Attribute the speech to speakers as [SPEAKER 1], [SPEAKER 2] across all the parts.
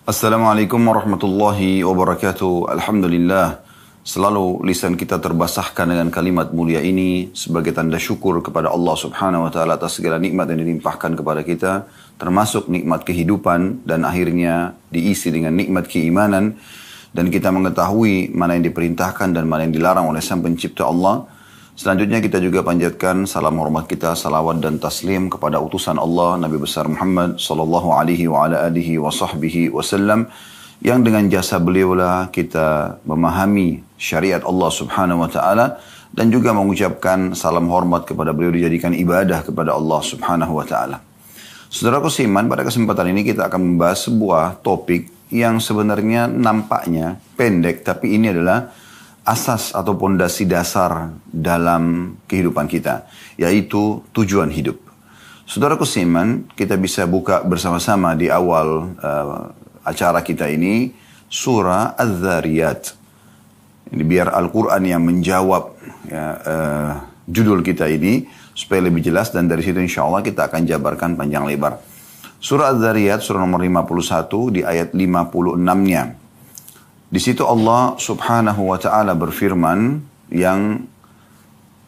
[SPEAKER 1] Assalamualaikum warahmatullahi wabarakatuh. Alhamdulillah, selalu lisan kita terbasahkan dengan kalimat mulia ini sebagai tanda syukur kepada Allah Subhanahu wa taala atas segala nikmat yang dilimpahkan kepada kita, termasuk nikmat kehidupan dan akhirnya diisi dengan nikmat keimanan, dan kita mengetahui mana yang diperintahkan dan mana yang dilarang oleh Sang Pencipta Allah. Selanjutnya kita juga panjatkan salam hormat kita, salawat dan taslim kepada utusan Allah Nabi besar Muhammad sallallahu alaihi wa ala alihi wa sahbihi wasallam, yang dengan jasa beliaulah kita memahami syariat Allah Subhanahu wa taala dan juga mengucapkan salam hormat kepada beliau dijadikan ibadah kepada Allah Subhanahu wa taala. Saudaraku seiman, pada kesempatan ini kita akan membahas sebuah topik yang sebenarnya nampaknya pendek, tapi ini adalah asas atau pondasi dasar dalam kehidupan kita, yaitu tujuan hidup. Saudaraku seiman, kita bisa buka bersama-sama di awal acara kita ini surah Az-Zariyat. Ini biar Al-Quran yang menjawab judul kita ini supaya lebih jelas, dan dari situ insya Allah kita akan jabarkan panjang lebar. Surah Az-Zariyat, surah nomor 51 di ayat 56-nya. Di situ Allah Subhanahu wa taala berfirman yang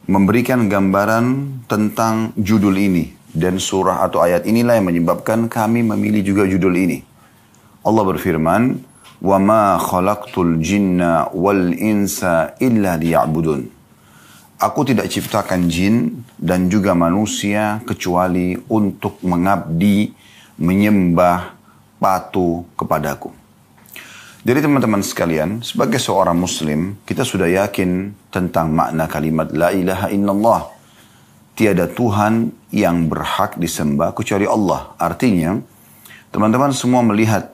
[SPEAKER 1] memberikan gambaran tentang judul ini, dan surah atau ayat inilah yang menyebabkan kami memilih juga judul ini. Allah berfirman, "Wa ma khalaqtul jinna wal insa illa liya'budun." Aku tidak ciptakan jin dan juga manusia kecuali untuk mengabdi, menyembah, patuh kepadaku. Jadi teman-teman sekalian, sebagai seorang muslim, kita sudah yakin tentang makna kalimat La ilaha illallah. Tiada Tuhan yang berhak disembah kecuali Allah. Artinya, teman-teman semua melihat,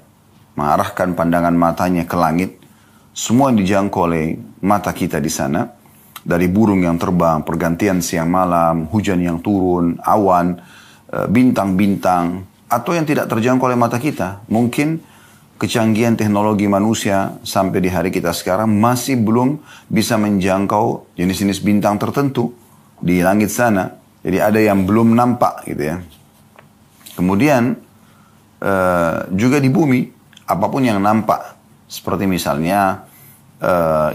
[SPEAKER 1] mengarahkan pandangan matanya ke langit, semua yang dijangkau oleh mata kita di sana, dari burung yang terbang, pergantian siang malam, hujan yang turun, awan, bintang-bintang, atau yang tidak terjangkau oleh mata kita. Mungkin kecanggihan teknologi manusia sampai di hari kita sekarang masih belum bisa menjangkau jenis-jenis bintang tertentu di langit sana. Jadi ada yang belum nampak gitu ya. Kemudian juga di bumi, apapun yang nampak. Seperti misalnya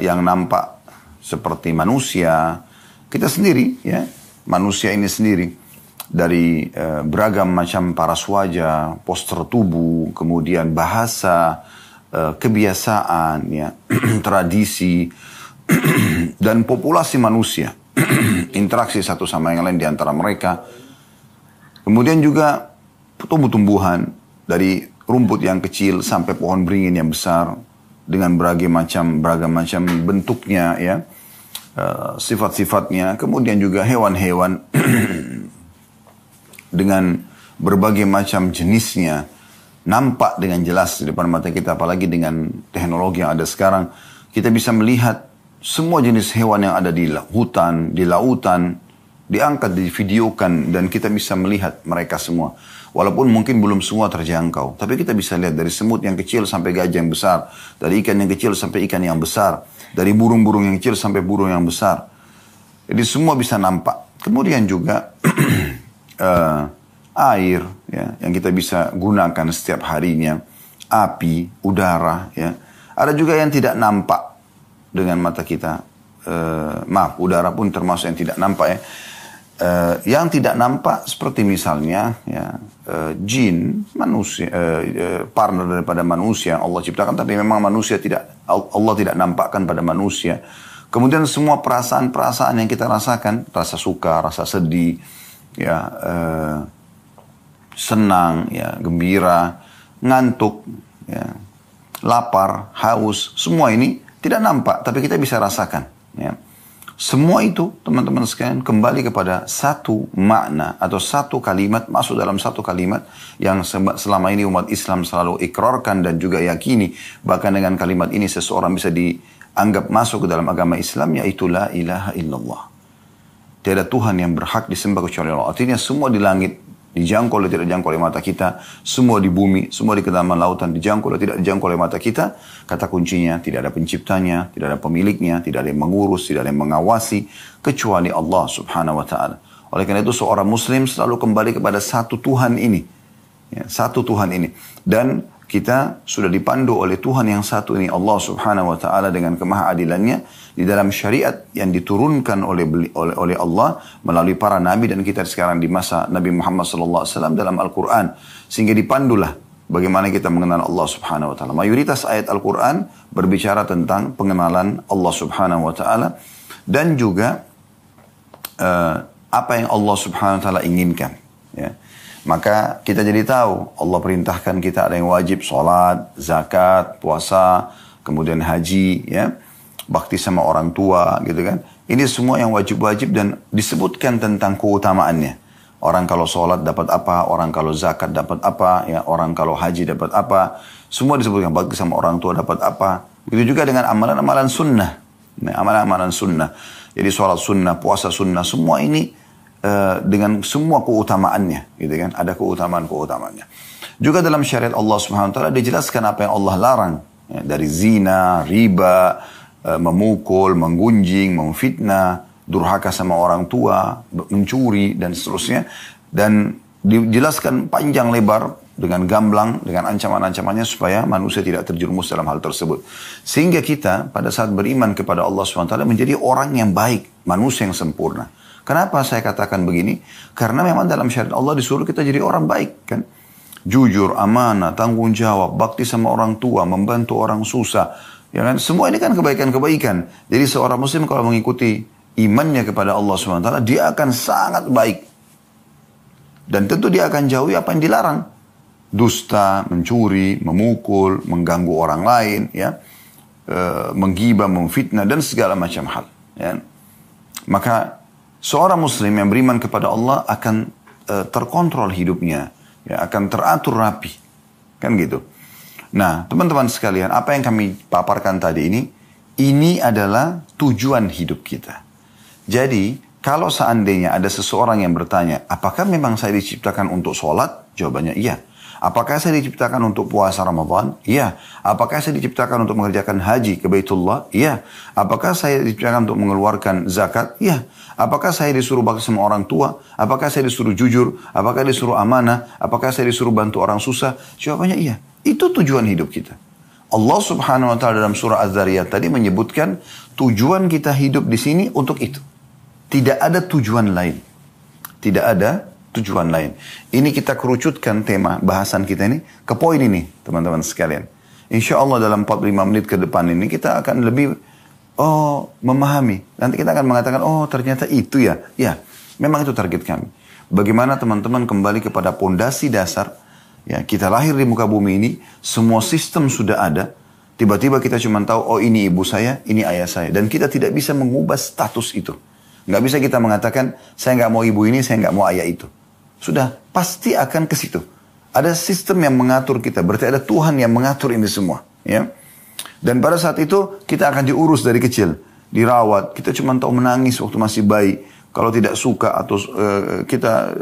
[SPEAKER 1] yang nampak seperti manusia, kita sendiri ya, manusia ini sendiri. Dari beragam macam paras wajah, postur tubuh, kemudian bahasa, kebiasaan, ya, tradisi, dan populasi manusia. Interaksi satu sama yang lain di antara mereka. Kemudian juga tumbuh-tumbuhan, dari rumput yang kecil sampai pohon beringin yang besar, dengan beragam macam bentuknya, ya, sifat-sifatnya. Kemudian juga hewan-hewan dengan berbagai macam jenisnya nampak dengan jelas di depan mata kita. Apalagi dengan teknologi yang ada sekarang, kita bisa melihat semua jenis hewan yang ada di hutan, di lautan, diangkat, divideokan, dan kita bisa melihat mereka semua. Walaupun mungkin belum semua terjangkau, tapi kita bisa lihat dari semut yang kecil sampai gajah yang besar, dari ikan yang kecil sampai ikan yang besar, dari burung-burung yang kecil sampai burung yang besar. Jadi semua bisa nampak. Kemudian juga air, ya, yang kita bisa gunakan setiap harinya, api, udara, ya. Ada juga yang tidak nampak dengan mata kita. Udara pun termasuk yang tidak nampak, ya. Yang tidak nampak seperti misalnya, ya, jin, manusia, partner daripada manusia yang Allah ciptakan, tapi memang manusia Allah tidak nampakkan pada manusia. Kemudian semua perasaan-perasaan yang kita rasakan, rasa suka, rasa sedih, ya, senang, ya, gembira, ngantuk, ya, lapar, haus, semua ini tidak nampak, tapi kita bisa rasakan, ya. Semua itu, teman-teman sekalian, kembali kepada satu makna atau satu kalimat, masuk dalam satu kalimat yang selama ini umat Islam selalu ikrarkan dan juga yakini. Bahkan dengan kalimat ini seseorang bisa dianggap masuk ke dalam agama Islam, yaitu La ilaha illallah. Tiada Tuhan yang berhak disembah kecuali Allah. Artinya semua di langit dijangkau oleh tidak dijangkau oleh mata kita. Semua di bumi, semua di kedalaman lautan dijangkau oleh tidak dijangkau oleh mata kita. Kata kuncinya, tidak ada penciptanya, tidak ada pemiliknya, tidak ada yang mengurus, tidak ada yang mengawasi, kecuali Allah Subhanahu wa ta'ala. Oleh karena itu seorang muslim selalu kembali kepada satu Tuhan ini. Ya, satu Tuhan ini. Dan kita sudah dipandu oleh Tuhan yang satu ini, Allah Subhanahu wa taala, dengan kemahadilannya di dalam syariat yang diturunkan oleh Allah melalui para nabi, dan kita sekarang di masa Nabi Muhammad sallallahu alaihi wasallam dalam Al-Qur'an, sehingga dipandulah bagaimana kita mengenal Allah Subhanahu wa taala. Mayoritas ayat Al-Qur'an berbicara tentang pengenalan Allah Subhanahu wa taala dan juga apa yang Allah Subhanahu wa taala inginkan, ya. Maka kita jadi tahu Allah perintahkan kita ada yang wajib sholat, zakat, puasa, kemudian haji, ya, bakti sama orang tua, gitu kan. Ini semua yang wajib-wajib dan disebutkan tentang keutamaannya. Orang kalau sholat dapat apa, orang kalau zakat dapat apa, ya, orang kalau haji dapat apa. Semua disebutkan, bakti sama orang tua dapat apa. Begitu juga dengan amalan-amalan sunnah. Nah, amalan-amalan sunnah. Jadi sholat sunnah, puasa sunnah, semua ini dengan semua keutamaannya, gitu kan? Ada keutamaan-keutamaannya. Juga dalam syariat Allah Subhanahu wa taala dijelaskan apa yang Allah larang, ya, dari zina, riba, memukul, menggunjing, memfitnah, durhaka sama orang tua, mencuri dan seterusnya, dan dijelaskan panjang lebar dengan gamblang, dengan ancaman-ancamannya supaya manusia tidak terjerumus dalam hal tersebut. Sehingga kita pada saat beriman kepada Allah Subhanahu wa taala menjadi orang yang baik, manusia yang sempurna. Kenapa saya katakan begini? Karena memang dalam syariat Allah disuruh kita jadi orang baik, kan? Jujur, amanah, tanggung jawab, bakti sama orang tua, membantu orang susah, ya kan? Semua ini kan kebaikan-kebaikan. Jadi seorang muslim kalau mengikuti imannya kepada Allah SWT, dia akan sangat baik. Dan tentu dia akan jauhi apa yang dilarang. Dusta, mencuri, memukul, mengganggu orang lain, ya, menggibah, memfitnah, dan segala macam hal, ya. Maka seorang muslim yang beriman kepada Allah akan terkontrol hidupnya, ya, akan teratur rapi, kan gitu. Nah, teman-teman sekalian, apa yang kami paparkan tadi ini adalah tujuan hidup kita. Jadi, kalau seandainya ada seseorang yang bertanya, apakah memang saya diciptakan untuk sholat? Jawabannya iya. Apakah saya diciptakan untuk puasa Ramadan? Iya. Apakah saya diciptakan untuk mengerjakan haji ke Baitullah? Iya. Apakah saya diciptakan untuk mengeluarkan zakat? Iya. Apakah saya disuruh bakti sama orang tua? Apakah saya disuruh jujur? Apakah disuruh amanah? Apakah saya disuruh bantu orang susah? Jawabannya iya. Itu tujuan hidup kita. Allah Subhanahu wa taala dalam surah Az-Zariyat tadi menyebutkan tujuan kita hidup di sini untuk itu. Tidak ada tujuan lain. Tidak ada tujuan lain. Ini kita kerucutkan tema bahasan kita ini ke poin ini, teman-teman sekalian. Insya Allah dalam 45 menit ke depan ini kita akan lebih memahami. Nanti kita akan mengatakan, ternyata itu ya. Ya, memang itu target kami. Bagaimana teman-teman kembali kepada pondasi dasar. Ya, kita lahir di muka bumi ini, semua sistem sudah ada. Tiba-tiba kita cuma tahu, ini ibu saya, ini ayah saya. Dan kita tidak bisa mengubah status itu. Nggak bisa kita mengatakan, saya nggak mau ibu ini, saya nggak mau ayah itu. Sudah pasti akan ke situ. Ada sistem yang mengatur kita. Berarti ada Tuhan yang mengatur ini semua. Ya. Dan pada saat itu kita akan diurus dari kecil. Dirawat. Kita cuma tahu menangis waktu masih bayi. Kalau tidak suka atau kita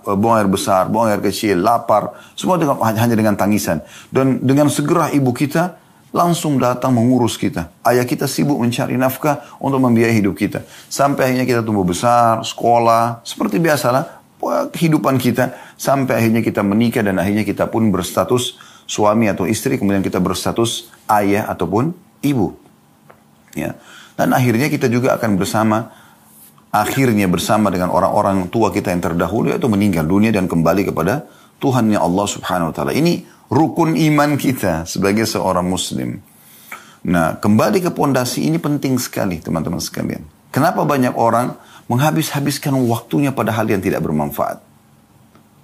[SPEAKER 1] buang air besar, buang air kecil, lapar. Semua hanya dengan tangisan. Dan dengan segera ibu kita langsung datang mengurus kita. Ayah kita sibuk mencari nafkah untuk membiayai hidup kita. Sampai akhirnya kita tumbuh besar, sekolah, seperti biasalah kehidupan kita. Sampai akhirnya kita menikah dan akhirnya kita pun berstatus suami atau istri. Kemudian kita berstatus ayah ataupun ibu. Ya. Dan akhirnya kita juga akan bersama dengan orang-orang tua kita yang terdahulu, yaitu meninggal dunia dan kembali kepada Tuhannya Allah Subhanahu wa taala. Ini rukun iman kita sebagai seorang muslim. Nah, kembali ke pondasi ini penting sekali, teman-teman sekalian. Kenapa banyak orang menghabis-habiskan waktunya pada hal yang tidak bermanfaat?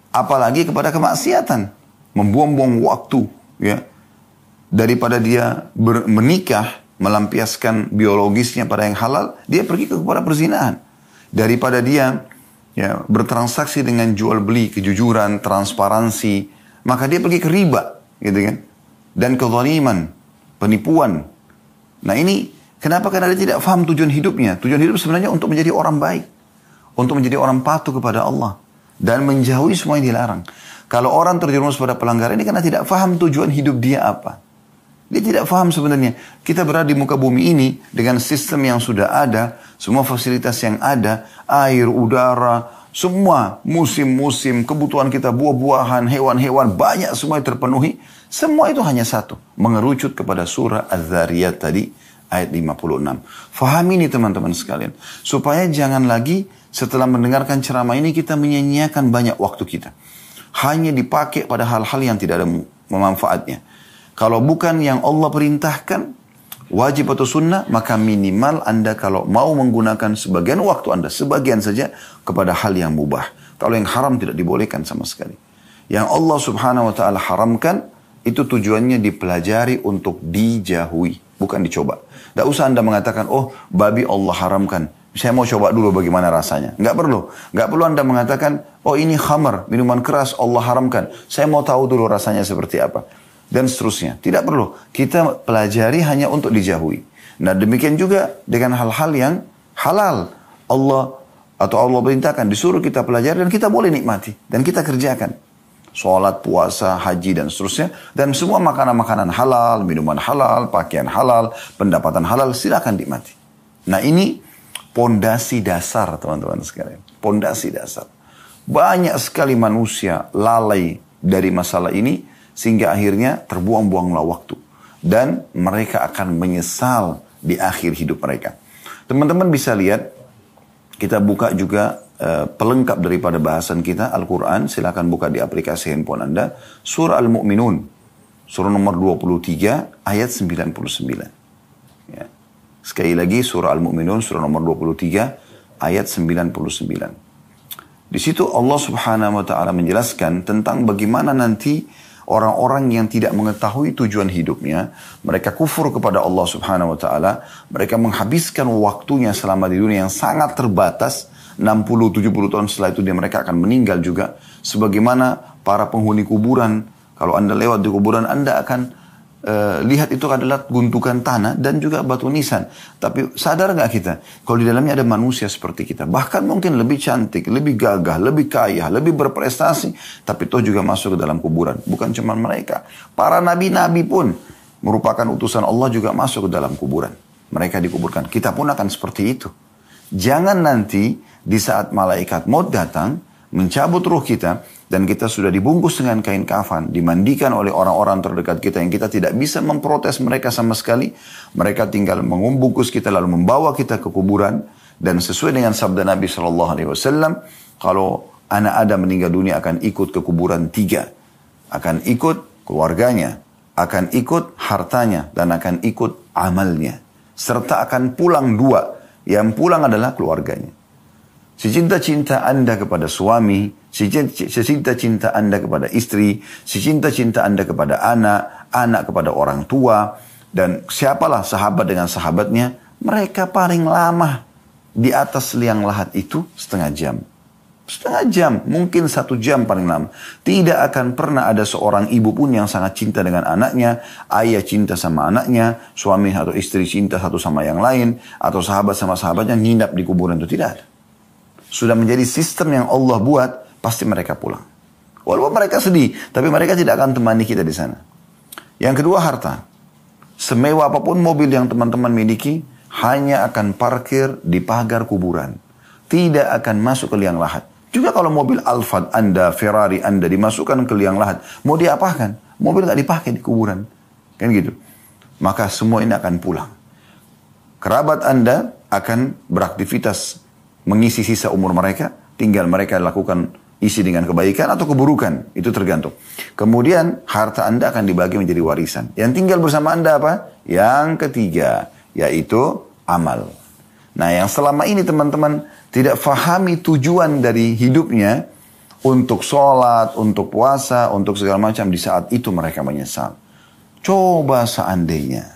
[SPEAKER 1] Apalagi kepada kemaksiatan. Membuang-buang waktu, ya. Daripada dia menikah, melampiaskan biologisnya pada yang halal, dia pergi kepada perzinahan. Daripada dia bertransaksi dengan jual beli, kejujuran, transparansi, maka dia pergi ke riba, gitu kan? Dan kezaliman, penipuan. Nah ini, kenapa? Karena dia tidak faham tujuan hidupnya. Tujuan hidup sebenarnya untuk menjadi orang baik. Untuk menjadi orang patuh kepada Allah. Dan menjauhi semua yang dilarang. Kalau orang terjerumus pada pelanggaran ini karena tidak faham tujuan hidup dia apa. Dia tidak faham sebenarnya. Kita berada di muka bumi ini dengan sistem yang sudah ada. Semua fasilitas yang ada. Air, udara, Semua musim-musim, kebutuhan kita buah-buahan, hewan-hewan, banyak semua yang terpenuhi. Semua itu hanya satu. Mengerucut kepada surah Az-Zariyat tadi, ayat 56. Fahami ini teman-teman sekalian. Supaya jangan lagi setelah mendengarkan ceramah ini kita menyia-nyiakan banyak waktu kita. Hanya dipakai pada hal-hal yang tidak ada manfaatnya. Kalau bukan yang Allah perintahkan, wajib atau sunnah, maka minimal Anda kalau mau menggunakan sebagian waktu Anda, sebagian saja kepada hal yang mubah. Kalau yang haram tidak dibolehkan sama sekali. Yang Allah subhanahu wa ta'ala haramkan, itu tujuannya dipelajari untuk dijauhi, bukan dicoba. Tidak usah Anda mengatakan, oh babi Allah haramkan, saya mau coba dulu bagaimana rasanya. Nggak perlu. Nggak perlu Anda mengatakan, oh ini khamar, minuman keras Allah haramkan, saya mau tahu dulu rasanya seperti apa. Dan seterusnya. Tidak perlu. Kita pelajari hanya untuk dijauhi. Nah demikian juga dengan hal-hal yang halal. Allah perintahkan, disuruh kita pelajari dan kita boleh nikmati. Dan kita kerjakan. Sholat, puasa, haji dan seterusnya. Dan semua makanan-makanan halal, minuman halal, pakaian halal, pendapatan halal, silakan nikmati. Nah ini pondasi dasar teman-teman sekalian. Pondasi dasar. Banyak sekali manusia lalai dari masalah ini. Sehingga akhirnya terbuang-buanglah waktu. Dan mereka akan menyesal di akhir hidup mereka. Teman-teman bisa lihat, kita buka juga pelengkap daripada bahasan kita, Al-Quran. Silakan buka di aplikasi handphone Anda. Surah Al-Mu'minun. Surah nomor 23, ayat 99. Ya. Sekali lagi, surah Al-Mu'minun, surah nomor 23, ayat 99. Di situ Allah subhanahu wa ta'ala menjelaskan tentang bagaimana nanti orang-orang yang tidak mengetahui tujuan hidupnya, mereka kufur kepada Allah subhanahu wa ta'ala, mereka menghabiskan waktunya selama di dunia yang sangat terbatas, 60-70 tahun setelah itu mereka akan meninggal juga. Sebagaimana para penghuni kuburan, kalau Anda lewat di kuburan, Anda akan lihat itu adalah gundukan tanah dan juga batu nisan. Tapi sadar gak kita, kalau di dalamnya ada manusia seperti kita, bahkan mungkin lebih cantik, lebih gagah, lebih kaya, lebih berprestasi, tapi toh juga masuk ke dalam kuburan. Bukan cuma mereka, para nabi-nabi pun merupakan utusan Allah juga masuk ke dalam kuburan. Mereka dikuburkan. Kita pun akan seperti itu. Jangan nanti di saat malaikat maut datang, mencabut ruh kita, dan kita sudah dibungkus dengan kain kafan, dimandikan oleh orang-orang terdekat kita yang kita tidak bisa memprotes mereka sama sekali. Mereka tinggal membungkus kita lalu membawa kita ke kuburan. Dan sesuai dengan sabda Nabi SAW, kalau anak Adam meninggal dunia akan ikut ke kuburan 3. Akan ikut keluarganya, akan ikut hartanya, dan akan ikut amalnya. Serta akan pulang 2. Yang pulang adalah keluarganya. Secinta-cinta Anda kepada suami, secinta-cinta Anda kepada istri, secinta-cinta Anda kepada anak, anak kepada orang tua, dan siapalah sahabat dengan sahabatnya, mereka paling lama di atas liang lahat itu setengah jam. Setengah jam, mungkin 1 jam paling lama. Tidak akan pernah ada seorang ibu pun yang sangat cinta dengan anaknya, ayah cinta sama anaknya, suami atau istri cinta satu sama yang lain, atau sahabat sama sahabatnya nginap di kuburan itu, tidak ada. Sudah menjadi sistem yang Allah buat, pasti mereka pulang. Walaupun mereka sedih, tapi mereka tidak akan temani kita di sana. Yang kedua, harta. Semewah apapun mobil yang teman-teman miliki, hanya akan parkir di pagar kuburan. Tidak akan masuk ke liang lahat. Juga kalau mobil Alphard Anda, Ferrari Anda dimasukkan ke liang lahat, mau diapakan? Mobil nggak dipakai di kuburan. Kan gitu. Maka semua ini akan pulang. Kerabat Anda akan beraktivitas mengisi sisa umur mereka, tinggal mereka lakukan isi dengan kebaikan atau keburukan, itu tergantung. Kemudian harta Anda akan dibagi menjadi warisan. Yang tinggal bersama Anda apa? Yang ketiga, yaitu amal. Nah yang selama ini teman-teman tidak fahami tujuan dari hidupnya, untuk sholat, untuk puasa, untuk segala macam, di saat itu mereka menyesal. Coba seandainya.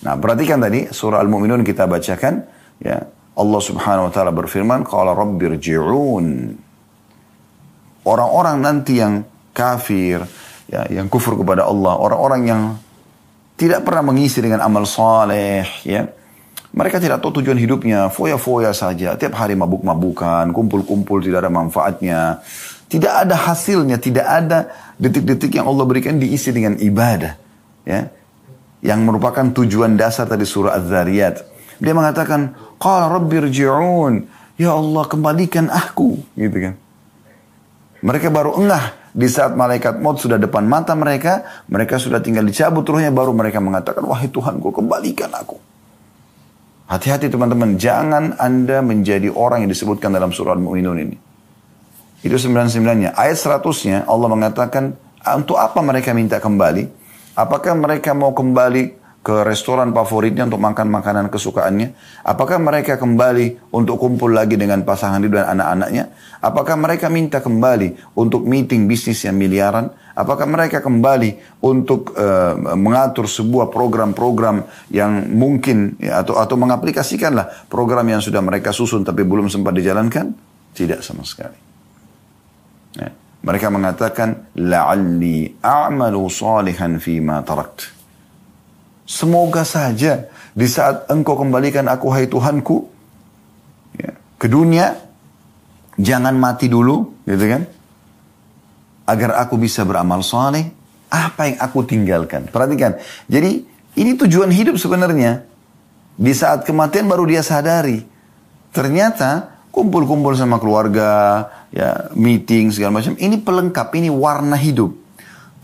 [SPEAKER 1] Nah perhatikan tadi surah Al-Mu'minun kita bacakan, ya. Allah subhanahu wa ta'ala berfirman, Qala rabbirji'un. Orang-orang nanti yang kafir, ya, yang kufur kepada Allah, orang-orang yang tidak pernah mengisi dengan amal saleh, ya. Mereka tidak tahu tujuan hidupnya, foya-foya saja, tiap hari mabuk-mabukan, kumpul-kumpul, tidak ada manfaatnya. Tidak ada hasilnya, tidak ada detik-detik yang Allah berikan diisi dengan ibadah, ya. Yang merupakan tujuan dasar tadi surah Az-Zariyat. Dia mengatakan, Qala rabbirji'un. Ya Allah, kembalikan aku, gitu kan. Mereka baru engah di saat malaikat maut sudah depan mata mereka, mereka sudah tinggal dicabut ruhnya, baru mereka mengatakan, wahai Tuhanku, kembalikan aku. Hati-hati teman-teman, jangan Anda menjadi orang yang disebutkan dalam surah Al-Mu'minun ini. Itu 99-nya. Ayat 100-nya Allah mengatakan, untuk apa mereka minta kembali? Apakah mereka mau kembali ke restoran favoritnya untuk makan makanan kesukaannya? Apakah mereka kembali untuk kumpul lagi dengan pasangan hidup dan anak-anaknya? Apakah mereka minta kembali untuk meeting bisnis yang miliaran? Apakah mereka kembali untuk mengatur sebuah program-program yang mungkin ya, atau mengaplikasikanlah program yang sudah mereka susun tapi belum sempat dijalankan? Tidak sama sekali. Ya. Mereka mengatakan, la'alli a'malu salihan fima tarakt. Semoga saja di saat engkau kembalikan aku, hai Tuhanku, ya, ke dunia, jangan mati dulu, gitu kan? Agar aku bisa beramal saleh, apa yang aku tinggalkan. Perhatikan, jadi ini tujuan hidup sebenarnya. Di saat kematian baru dia sadari. Ternyata kumpul-kumpul sama keluarga, ya, meeting, segala macam. Ini pelengkap, ini warna hidup.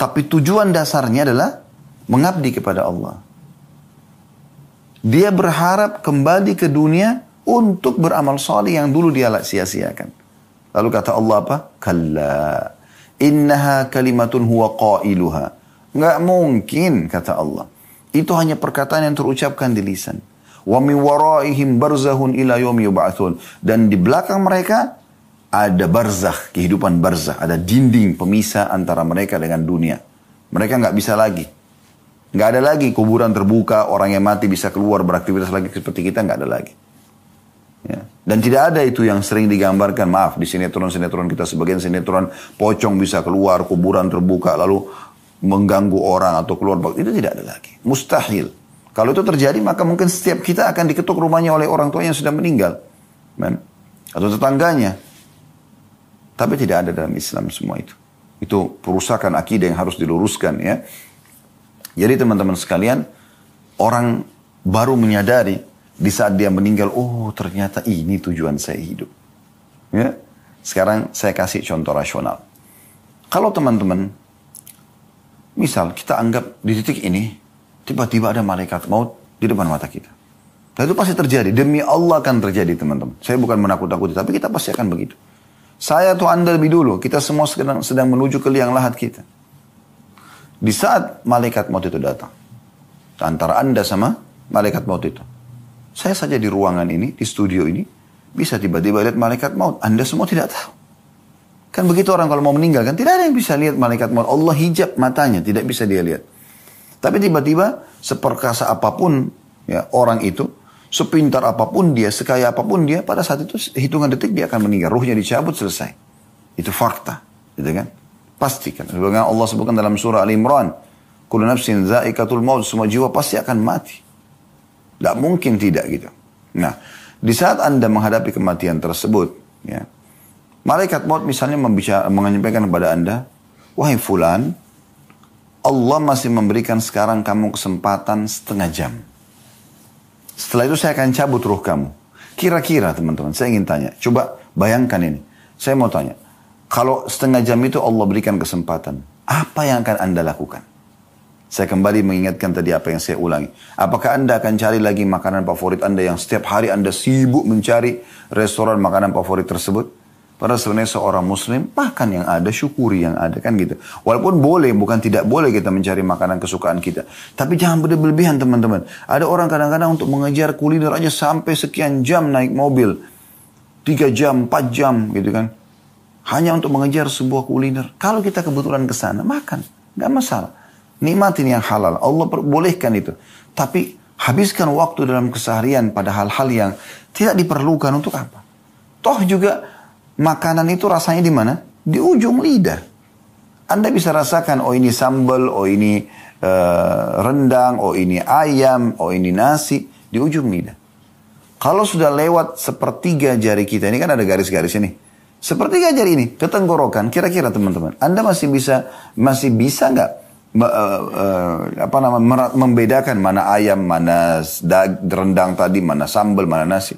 [SPEAKER 1] Tapi tujuan dasarnya adalah mengabdi kepada Allah. Dia berharap kembali ke dunia untuk beramal saleh yang dulu dia sia-siakan. Lalu kata Allah apa? Kalla. Innaha kalimatun huwa qailuha. Nggak mungkin, kata Allah. Itu hanya perkataan yang terucapkan di lisan. Wa min waraihim barzahun ila yaumi yub'atsun. Dan di belakang mereka ada barzakh, kehidupan barzakh. Ada dinding pemisah antara mereka dengan dunia. Mereka nggak bisa lagi. Nggak ada lagi kuburan terbuka, orang yang mati bisa keluar beraktivitas lagi seperti kita, nggak ada lagi. Ya. Dan tidak ada itu yang sering digambarkan, maaf, di sinetron-sinetron kita, sebagian sinetron pocong bisa keluar, kuburan terbuka, lalu mengganggu orang atau keluar, itu tidak ada lagi. Mustahil. Kalau itu terjadi, maka mungkin setiap kita akan diketuk rumahnya oleh orang tua yang sudah meninggal. Man. Atau tetangganya. Tapi tidak ada dalam Islam semua itu. Itu perusakan akidah yang harus diluruskan, ya. Jadi teman-teman sekalian, orang baru menyadari di saat dia meninggal, oh ternyata ini tujuan saya hidup. Ya. Sekarang saya kasih contoh rasional. Kalau teman-teman, misal kita anggap di titik ini, tiba-tiba ada malaikat maut di depan mata kita. Dan itu pasti terjadi, demi Allah akan terjadi teman-teman. Saya bukan menakut-takuti, tapi kita pasti akan begitu. Saya atau Anda lebih dulu, kita semua sedang menuju ke liang lahat kita. Di saat malaikat maut itu datang, antara Anda sama malaikat maut itu, saya saja di ruangan ini, di studio ini, bisa tiba-tiba lihat malaikat maut. Anda semua tidak tahu. Kan begitu orang kalau mau meninggal, kan tidak ada yang bisa lihat malaikat maut. Allah hijab matanya, tidak bisa dia lihat. Tapi tiba-tiba, seperkasa apapun ya, orang itu, sepintar apapun dia, sekaya apapun dia, pada saat itu hitungan detik dia akan meninggal. Ruhnya dicabut, selesai. Itu fakta, gitu kan? Pastikan. Sebagaimana Allah sebutkan dalam surah Al-Imran, kullu nafsin za'iqatul maut, semua jiwa pasti akan mati. Tidak mungkin tidak gitu. Nah, di saat Anda menghadapi kematian tersebut, ya, malaikat maut misalnya menyampaikan kepada Anda, wahai fulan, Allah masih memberikan sekarang kamu kesempatan setengah jam. Setelah itu saya akan cabut ruh kamu. Kira-kira teman-teman, saya ingin tanya, coba bayangkan ini. Saya mau tanya, kalau setengah jam itu Allah berikan kesempatan, apa yang akan Anda lakukan? Saya kembali mengingatkan tadi apa yang saya ulangi. Apakah Anda akan cari lagi makanan favorit Anda yang setiap hari Anda sibuk mencari restoran makanan favorit tersebut? Padahal sebenarnya seorang muslim, makan yang ada, syukuri yang ada, kan gitu. Walaupun boleh, bukan tidak boleh kita mencari makanan kesukaan kita. Tapi jangan berlebihan teman-teman. Ada orang kadang-kadang untuk mengejar kuliner aja sampai sekian jam naik mobil. 3 jam, 4 jam gitu kan. Hanya untuk mengejar sebuah kuliner. Kalau kita kebetulan ke sana, makan. Nggak masalah. Nikmatin yang halal. Allah bolehkan itu. Tapi habiskan waktu dalam keseharian pada hal-hal yang tidak diperlukan untuk apa. Toh juga makanan itu rasanya di mana? Di ujung lidah. Anda bisa rasakan, oh ini sambal, oh ini rendang, oh ini ayam, oh ini nasi. Di ujung lidah. Kalau sudah lewat sepertiga jari kita, ini kan ada garis-garis ini. Sepertiga jari ini ke tenggorokan, kira-kira teman-teman, Anda masih bisa nggak membedakan mana ayam, mana rendang tadi, mana sambal, mana nasi?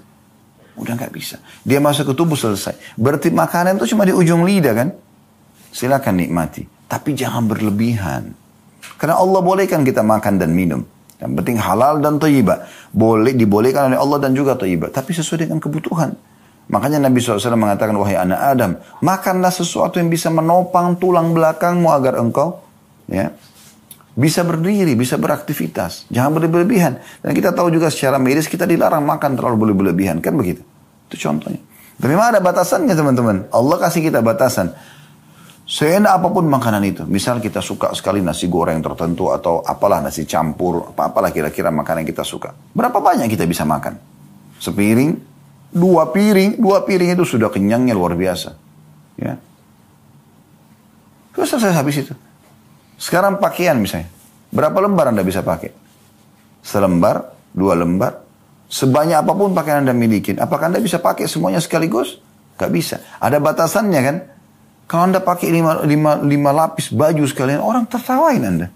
[SPEAKER 1] Udah nggak bisa. Dia masuk ke tubuh selesai. Berarti makanan itu cuma di ujung lidah kan? Silakan nikmati. Tapi jangan berlebihan. Karena Allah bolehkan kita makan dan minum. Yang penting halal dan thayyibah. Dibolehkan oleh Allah dan juga thayyibah. Tapi sesuai dengan kebutuhan. Makanya Nabi SAW mengatakan, wahai anak Adam, makanlah sesuatu yang bisa menopang tulang belakangmu agar engkau bisa berdiri, bisa beraktivitas. Jangan berlebihan. Dan kita tahu juga secara medis kita dilarang makan terlalu berlebihan. Kan begitu? Itu contohnya. Tapi memang ada batasannya teman-teman. Allah kasih kita batasan. Seenak apapun makanan itu. Misal kita suka sekali nasi goreng tertentu atau apalah nasi campur. Apalah kira-kira makanan yang kita suka. Berapa banyak kita bisa makan? Sepiring, dua piring itu sudah kenyangnya luar biasa. Ya. Terus selesai habis itu. Sekarang pakaian misalnya. Berapa lembar Anda bisa pakai? Selembar, 2 lembar. Sebanyak apapun pakaian Anda miliki. Apakah Anda bisa pakai semuanya sekaligus? Gak bisa. Ada batasannya kan? Kalau Anda pakai 5 lapis baju sekalian, orang tertawain Anda.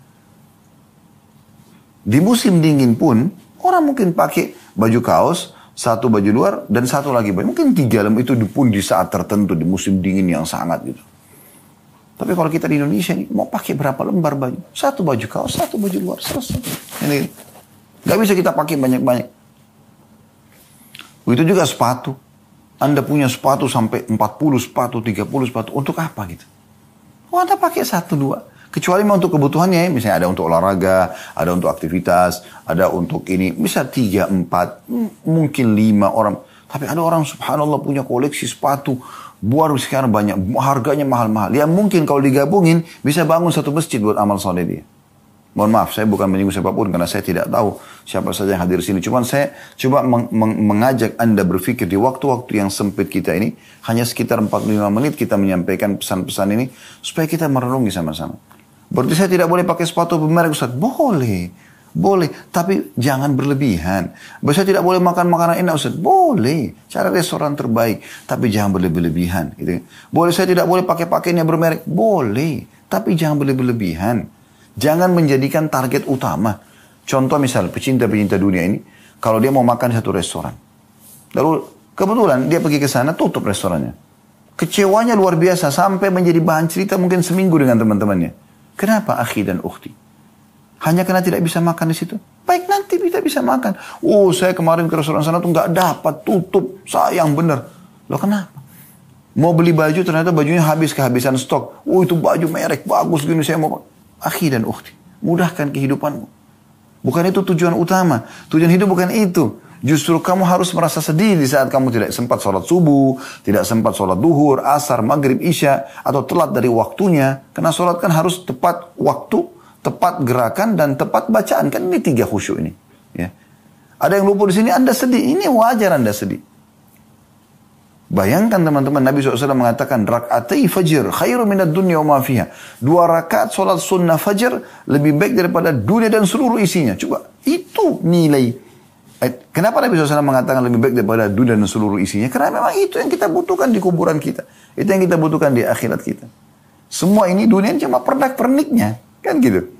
[SPEAKER 1] Di musim dingin pun, orang mungkin pakai baju kaos, 1 baju luar, dan 1 lagi baju. Mungkin 3 lembar itu pun di saat tertentu, di musim dingin yang sangat gitu. Tapi kalau kita di Indonesia ini, mau pakai berapa lembar baju? 1 baju kaos, 1 baju luar, selesai. Ini gak bisa kita pakai banyak-banyak. Begitu juga sepatu. Anda punya sepatu sampai 40 sepatu, 30 sepatu. Untuk apa gitu? Oh, Anda pakai 1, 2. Kecuali mau untuk kebutuhannya ya. Misalnya ada untuk olahraga, ada untuk aktivitas, ada untuk ini. Bisa 3, 4, mungkin 5 orang. Tapi ada orang subhanallah punya koleksi sepatu. Baru sekarang banyak. Harganya mahal-mahal. Ya mungkin kalau digabungin bisa bangun 1 masjid buat amal soleh dia. Mohon maaf, saya bukan menyinggung siapapun karena saya tidak tahu siapa saja yang hadir di sini. Cuman saya coba mengajak Anda berpikir di waktu-waktu yang sempit kita ini, hanya sekitar 45 menit kita menyampaikan pesan-pesan ini, supaya kita merenungi sama-sama. Berarti saya tidak boleh pakai sepatu bermerek Ustaz? Boleh. Boleh, tapi jangan berlebihan. Saya tidak boleh makan makanan enak Ustaz? Boleh. Cari restoran terbaik, tapi jangan berlebihan. Gitu. Boleh saya tidak boleh pakai pakaian yang bermerek? Boleh, tapi jangan berlebihan. Jangan menjadikan target utama. Contoh misal pecinta-pecinta dunia ini, kalau dia mau makan di satu restoran, lalu kebetulan dia pergi ke sana tutup restorannya. Kecewanya luar biasa sampai menjadi bahan cerita mungkin seminggu dengan teman-temannya. Kenapa akhi dan ukhti? Hanya karena tidak bisa makan di situ. Baik nanti kita bisa makan. Oh saya kemarin ke restoran sana tuh nggak dapat, tutup, sayang bener. Loh kenapa? Mau beli baju ternyata bajunya habis kehabisan stok. Oh itu baju merek bagus gini saya mau. Akhi dan ukhti, mudahkan kehidupanmu. Bukan itu tujuan utama. Tujuan hidup bukan itu. Justru kamu harus merasa sedih di saat kamu tidak sempat sholat subuh, tidak sempat sholat duhur, asar, maghrib, isya, atau telat dari waktunya. Karena sholat kan harus tepat waktu, tepat gerakan, dan tepat bacaan. Kan ini 3 khusyuk ini. Ya. Ada yang lupa di sini, Anda sedih. Ini wajar Anda sedih. Bayangkan teman-teman, Nabi SAW mengatakan, rak'atai fajr, khairu minad dunya wa ma fiha. 2 rakaat sholat sunnah fajr, lebih baik daripada dunia dan seluruh isinya. Coba, itu nilai. Kenapa Nabi SAW mengatakan lebih baik daripada dunia dan seluruh isinya? Karena memang itu yang kita butuhkan di kuburan kita. Itu yang kita butuhkan di akhirat kita. Semua ini dunia cuma pernak-perniknya. Kan gitu.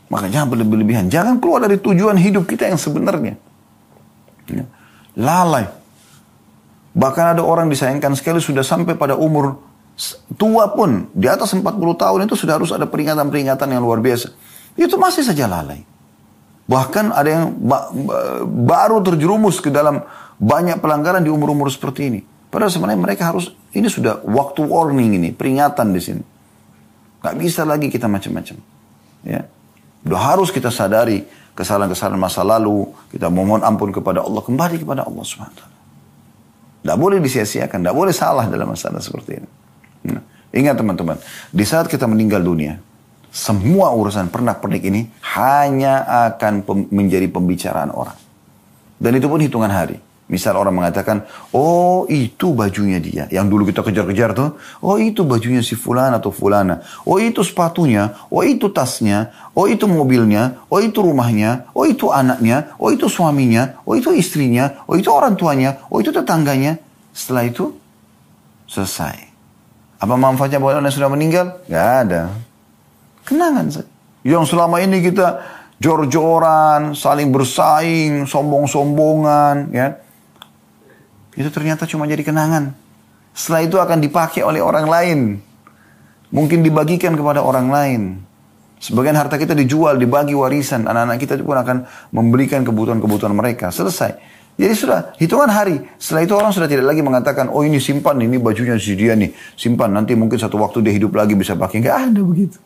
[SPEAKER 1] Maka jangan berlebihan. Jangan keluar dari tujuan hidup kita yang sebenarnya. Ya. Lalai. Bahkan ada orang disayangkan sekali sudah sampai pada umur tua pun. Di atas 40 tahun itu sudah harus ada peringatan-peringatan yang luar biasa. Itu masih saja lalai. Bahkan ada yang baru terjerumus ke dalam banyak pelanggaran di umur-umur seperti ini. Padahal sebenarnya mereka harus, ini sudah waktu warning ini, peringatan di sini. Gak bisa lagi kita macam-macam. Ya. Udah harus kita sadari kesalahan-kesalahan masa lalu. Kita mohon ampun kepada Allah. Kembali kepada Allah SWT. Tidak boleh disia-siakan, tidak boleh salah dalam masalah seperti ini. Nah, ingat teman-teman, di saat kita meninggal dunia, semua urusan pernak-pernik ini hanya akan menjadi pembicaraan orang. Dan itu pun hitungan hari. Misal orang mengatakan, oh itu bajunya dia. Yang dulu kita kejar-kejar tuh, oh itu bajunya si fulan atau fulana. Oh itu sepatunya, oh itu tasnya, oh itu mobilnya, oh itu rumahnya, oh itu anaknya, oh itu suaminya, oh itu istrinya, oh itu orang tuanya, oh itu tetangganya. Setelah itu, selesai. Apa manfaatnya buat orang yang sudah meninggal? Gak ada. Kenangan saja. Yang selama ini kita jor-joran, saling bersaing, sombong-sombongan, ya. itu ternyata cuma jadi kenangan. Setelah itu akan dipakai oleh orang lain. Mungkin dibagikan kepada orang lain. Sebagian harta kita dijual, dibagi warisan. Anak-anak kita pun akan memberikan kebutuhan-kebutuhan mereka. Selesai. Jadi sudah hitungan hari. Setelah itu orang sudah tidak lagi mengatakan, oh ini simpan, ini bajunya si dia nih. Simpan, nanti mungkin satu waktu dia hidup lagi bisa pakai. Nggak ada begitu.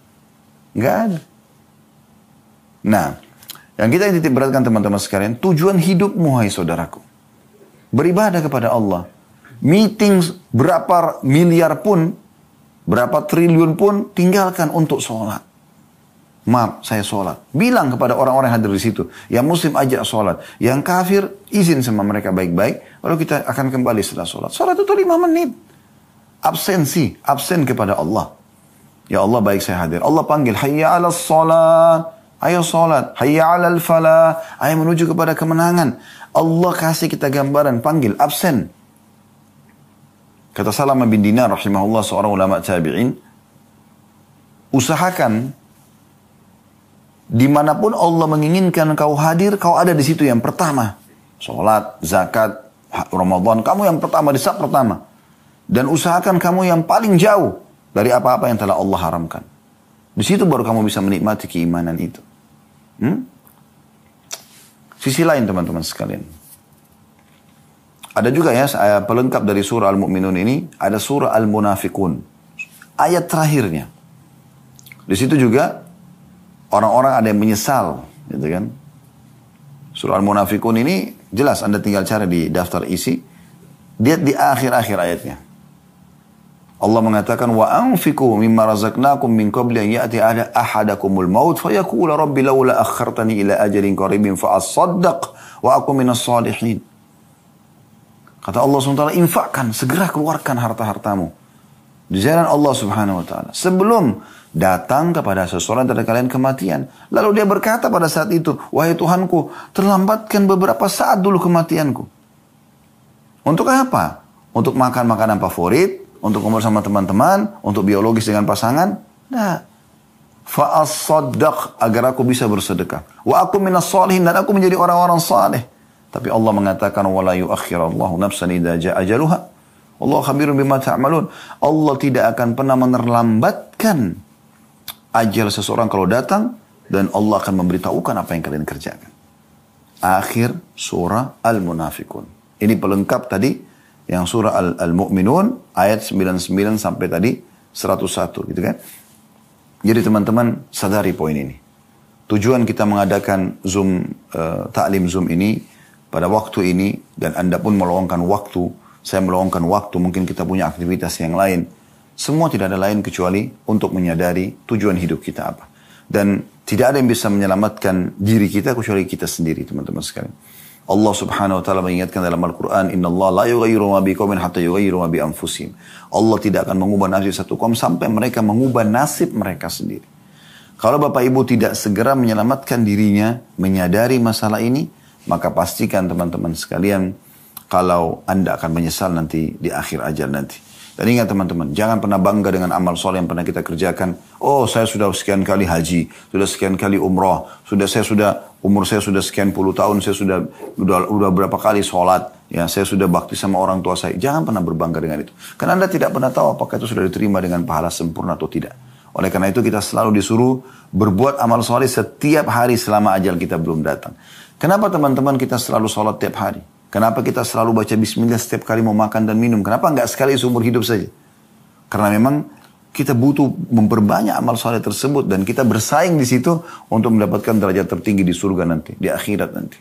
[SPEAKER 1] Nggak ada. Nah, yang kita titik beratkan teman-teman sekalian, tujuan hidupmu, hai saudaraku. Beribadah kepada Allah. Meeting berapa miliar pun, berapa triliun pun, tinggalkan untuk sholat. Maaf, saya sholat. Bilang kepada orang-orang yang hadir di situ. Yang muslim ajak sholat. Yang kafir, izin sama mereka baik-baik. Lalu kita akan kembali setelah sholat. Sholat itu 5 menit. Absen kepada Allah. Ya Allah, baik saya hadir. Allah panggil, hayya ala sholat. Ayo sholat. Hayya ala falah. Ayo menuju kepada kemenangan. Allah kasih kita gambaran, panggil, absen. Kata Salamah bin Dinar rahimahullah, seorang ulama tabi'in, usahakan dimanapun Allah menginginkan kau hadir, kau ada di situ yang pertama. Sholat, zakat, Ramadan, kamu yang pertama, di saat pertama. Dan usahakan kamu yang paling jauh dari apa-apa yang telah Allah haramkan. Di situ baru kamu bisa menikmati keimanan itu. Sisi lain teman-teman sekalian. Ada juga ya pelengkap dari surah Al-Mu'minun ini, ada surah Al-Munafikun. Ayat terakhirnya. Di situ juga orang-orang ada yang menyesal, gitu kan. Surah Al-Munafikun ini jelas Anda tinggal cari di daftar isi. Lihat di akhir-akhir ayatnya. Allah mengatakan wa anfiqu mimma razaqnakum min qabli an ya'ti ahadakumul maut fayaqula rabbi laula akhartani ila ajalin qaribin fa asaddaq wa akun minas salihin. Kata Allah SWT, infakkan, segera keluarkan harta-hartamu di jalan Allah Subhanahu Wa Taala sebelum datang kepada seseorang dari kalian kematian. Lalu dia berkata pada saat itu, wahai Tuhanku, terlambatkan beberapa saat dulu kematianku. Untuk apa? Untuk makan makanan favorit, untuk ngobrol sama teman-teman, untuk biologis dengan pasangan? Nah, fa'as-saddaq, agar aku bisa bersedekah. Wa aku minas salihin, dan aku menjadi orang-orang saleh. Tapi Allah mengatakan wala yuakhirallahu nafsan idza jaa ajaluha. Allah khabirun bima ta'malun. Allah tidak akan pernah menerlambatkan ajal seseorang kalau datang, dan Allah akan memberitahukan apa yang kalian kerjakan. Akhir surah Al-Munafikun. Ini pelengkap tadi yang surah Al-Mu'minun ayat 99 sampai tadi 101 gitu kan. Jadi teman-teman sadari poin ini. Tujuan kita mengadakan Zoom taklim Zoom ini pada waktu ini, dan Anda pun meluangkan waktu, saya meluangkan waktu, mungkin kita punya aktivitas yang lain. Semua tidak ada lain kecuali untuk menyadari tujuan hidup kita apa. Dan tidak ada yang bisa menyelamatkan diri kita kecuali kita sendiri, teman-teman sekalian. Allah Subhanahu Wa Taala mengingatkan dalam Al-Quran, Inna Allah la yughayyiru ma biqaumin hatta yughayyiru ma bi anfusihim. Allah tidak akan mengubah nasib satu kaum sampai mereka mengubah nasib mereka sendiri. Kalau Bapak Ibu tidak segera menyelamatkan dirinya, menyadari masalah ini, maka pastikan teman-teman sekalian, kalau Anda akan menyesal nanti di akhir ajal nanti. Dan ingat teman-teman, jangan pernah bangga dengan amal soleh yang pernah kita kerjakan. Oh, saya sudah sekian kali haji, sudah sekian kali umrah, umur saya sudah sekian puluh tahun, saya sudah berapa kali sholat, ya, saya sudah bakti sama orang tua saya. Jangan pernah berbangga dengan itu. Karena Anda tidak pernah tahu apakah itu sudah diterima dengan pahala sempurna atau tidak. Oleh karena itu kita selalu disuruh berbuat amal soleh setiap hari selama ajal kita belum datang. Kenapa teman-teman kita selalu sholat tiap hari? Kenapa kita selalu baca bismillah setiap kali mau makan dan minum? Kenapa enggak sekali seumur hidup saja? Karena memang kita butuh memperbanyak amal soleh tersebut, dan kita bersaing di situ untuk mendapatkan derajat tertinggi di surga nanti, di akhirat nanti.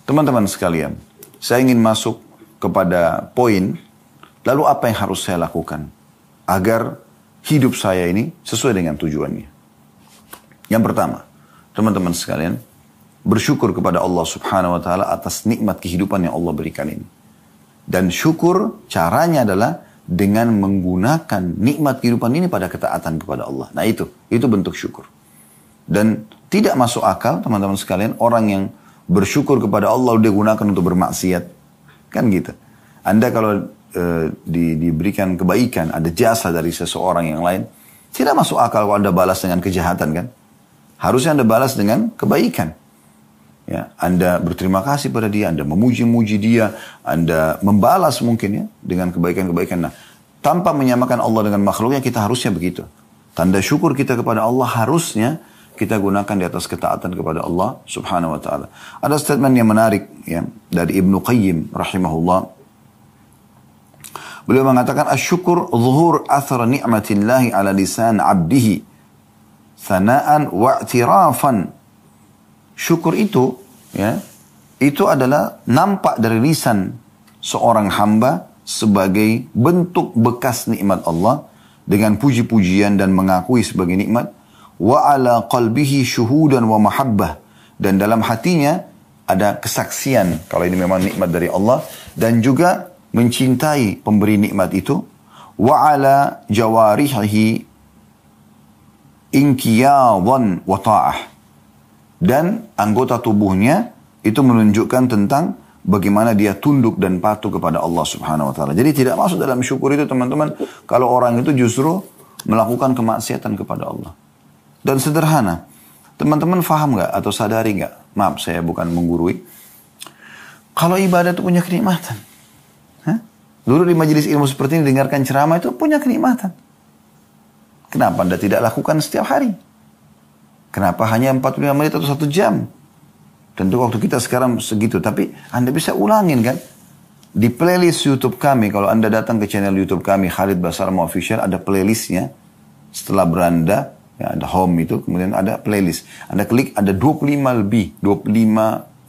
[SPEAKER 1] Teman-teman sekalian, saya ingin masuk kepada poin, lalu apa yang harus saya lakukan agar hidup saya ini sesuai dengan tujuannya. Yang pertama, teman-teman sekalian, bersyukur kepada Allah Subhanahu Wa Taala atas nikmat kehidupan yang Allah berikan ini. Dan syukur caranya adalah dengan menggunakan nikmat kehidupan ini pada ketaatan kepada Allah. Nah itu bentuk syukur. Dan tidak masuk akal teman-teman sekalian, orang yang bersyukur kepada Allah dia gunakan untuk bermaksiat. Kan gitu. Anda kalau diberikan kebaikan, ada jasa dari seseorang yang lain, tidak masuk akal kalau Anda balas dengan kejahatan kan. Harusnya Anda balas dengan kebaikan. Ya, Anda berterima kasih pada dia, Anda memuji-muji dia, Anda membalas mungkin ya dengan kebaikan-kebaikan. Nah, tanpa menyamakan Allah dengan makhluknya, kita harusnya begitu. Tanda syukur kita kepada Allah harusnya kita gunakan di atas ketaatan kepada Allah subhanahu wa ta'ala. Ada statement yang menarik ya, dari Ibnu Qayyim rahimahullah. Beliau mengatakan, "Asy-syukur zuhur athar ni'matillahi ala lisan 'abdihi, thana'an wa i'tirafan." Syukur itu, ya, itu adalah nampak dari lisan seorang hamba sebagai bentuk bekas nikmat Allah dengan puji-pujian dan mengakui sebagai nikmat. Wa ala qalbihi syuhudan wa mahabbah, dan dalam hatinya ada kesaksian kalau ini memang nikmat dari Allah, dan juga mencintai pemberi nikmat itu. Wa ala jawarihi inqiyadan wa ta'ah, dan anggota tubuhnya itu menunjukkan tentang bagaimana dia tunduk dan patuh kepada Allah subhanahu wa ta'ala. Jadi tidak masuk dalam syukur itu teman-teman, kalau orang itu justru melakukan kemaksiatan kepada Allah. Dan sederhana, teman-teman faham gak atau sadari gak? Maaf, saya bukan menggurui. Kalau ibadah itu punya kenikmatan. Dulu di majelis ilmu seperti ini, dengarkan ceramah itu punya kenikmatan. Kenapa Anda tidak lakukan setiap hari? Kenapa hanya 45 menit atau 1 jam? Tentu waktu kita sekarang segitu. Tapi Anda bisa ulangin kan? Di playlist YouTube kami, kalau Anda datang ke channel YouTube kami, Khalid Basarma Official, ada playlistnya. Setelah beranda, ya, ada home itu, kemudian ada playlist. Anda klik, ada 25